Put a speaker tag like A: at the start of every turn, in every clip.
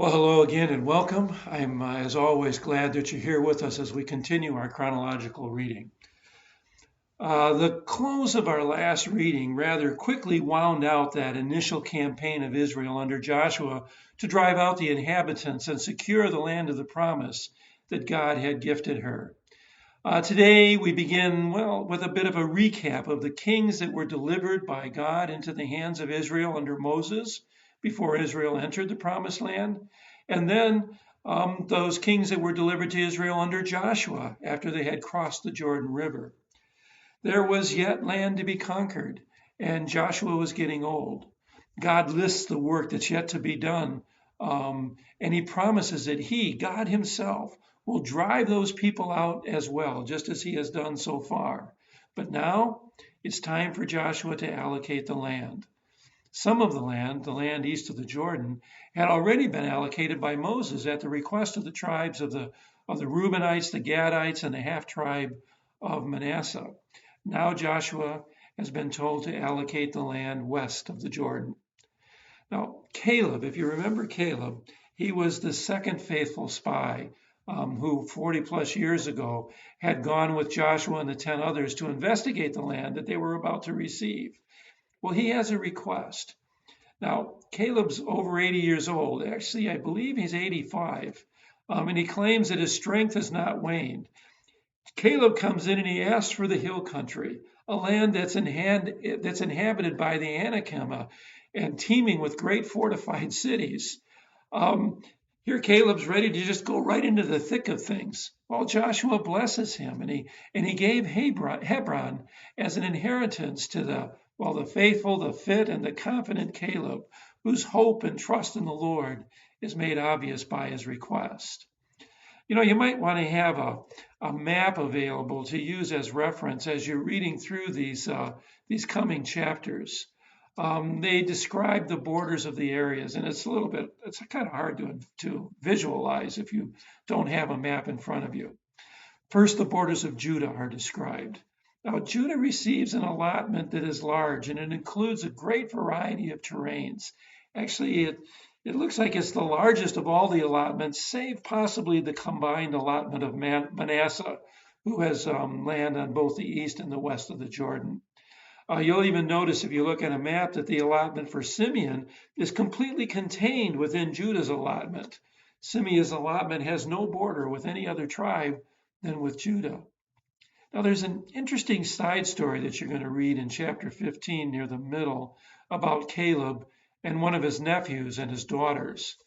A: Well, hello again and welcome. I'm, as always, glad that you're here with us as we continue our chronological reading. The close of our last reading rather quickly wound out that initial campaign of Israel under Joshua to drive out the inhabitants and secure the land of the promise that God had gifted her. Today we begin, well, with a bit of a recap of the kings that were delivered by God into the hands of Israel under Moses before Israel entered the promised land, and then those kings that were delivered to Israel under Joshua after they had crossed the Jordan River. There was yet land to be conquered, and Joshua was getting old. God lists the work that's yet to be done, and he promises that he, God himself, will drive those people out as well, just as he has done so far. But now it's time for Joshua to allocate the land. Some of the land east of the Jordan, had already been allocated by Moses at the request of the tribes of the Reubenites, the Gadites, and the half tribe of Manasseh. Now Joshua has been told to allocate the land west of the Jordan. Now, Caleb, if you remember Caleb, he was the second faithful spy who 40 plus years ago had gone with Joshua and the 10 others to investigate the land that they were about to receive. Well, he has a request. Now, Caleb's over 80 years old. Actually, I believe he's 85. And he claims that his strength has not waned. Caleb comes in and he asks for the hill country, a land that's inhabited by the Anakim and teeming with great fortified cities. Here Caleb's ready to just go right into the thick of things. Well, Joshua blesses him, and he gave Hebron as an inheritance to the faithful, the fit, and the confident Caleb, whose hope and trust in the Lord is made obvious by his request. You know, you might want to have a map available to use as reference as you're reading through these coming chapters. They describe the borders of the areas, and it's kind of hard to visualize if you don't have a map in front of you. First, the borders of Judah are described. Now, Judah receives an allotment that is large, and it includes a great variety of terrains. Actually, it looks like it's the largest of all the allotments, save possibly the combined allotment of Manasseh, who has land on both the east and the west of the Jordan. You'll even notice if you look at a map that the allotment for Simeon is completely contained within Judah's allotment. Simeon's allotment has no border with any other tribe than with Judah. Now, there's an interesting side story that you're going to read in chapter 15 near the middle about Caleb and one of his nephews and his daughters.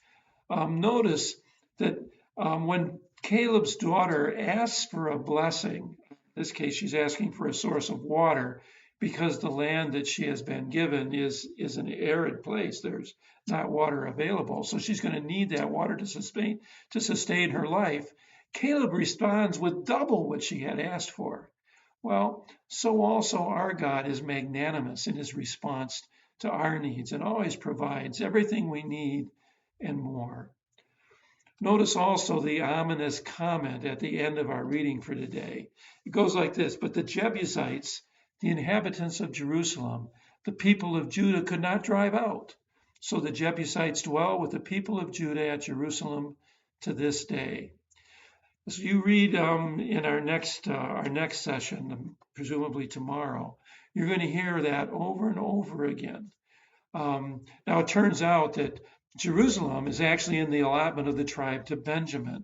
A: Notice that when Caleb's daughter asks for a blessing, in this case, she's asking for a source of water because the land that she has been given is an arid place. There's not water available. So she's going to need that water to sustain her life. Caleb responds with double what she had asked for. Well, so also our God is magnanimous in his response to our needs and always provides everything we need and more. Notice also the ominous comment at the end of our reading for today. It goes like this: but the Jebusites, the inhabitants of Jerusalem, the people of Judah, could not drive out. So the Jebusites dwell with the people of Judah at Jerusalem to this day. As you read in our next session, presumably tomorrow, you're going to hear that over and over again. Now it turns out that Jerusalem is actually in the allotment of the tribe to Benjamin.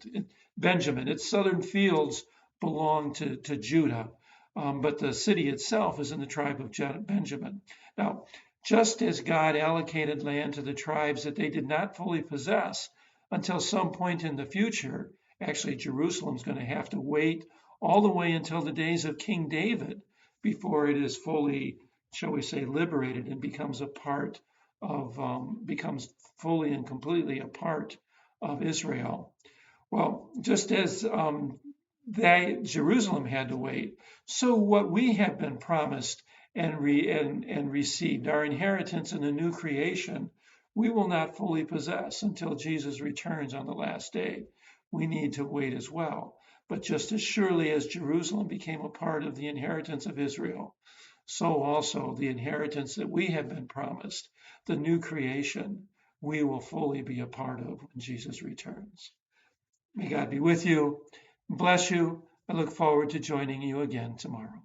A: Its southern fields belong to Judah, but the city itself is in the tribe of Benjamin. Now, just as God allocated land to the tribes that they did not fully possess until some point in the future, actually, Jerusalem's going to have to wait all the way until the days of King David before it is fully, shall we say, liberated and becomes fully and completely a part of Israel. Well, just as Jerusalem had to wait, so what we have been promised and received, our inheritance in the new creation, we will not fully possess until Jesus returns on the last day. We need to wait as well. But just as surely as Jerusalem became a part of the inheritance of Israel, so also the inheritance that we have been promised, the new creation, we will fully be a part of when Jesus returns. May God be with you, bless you. I look forward to joining you again tomorrow.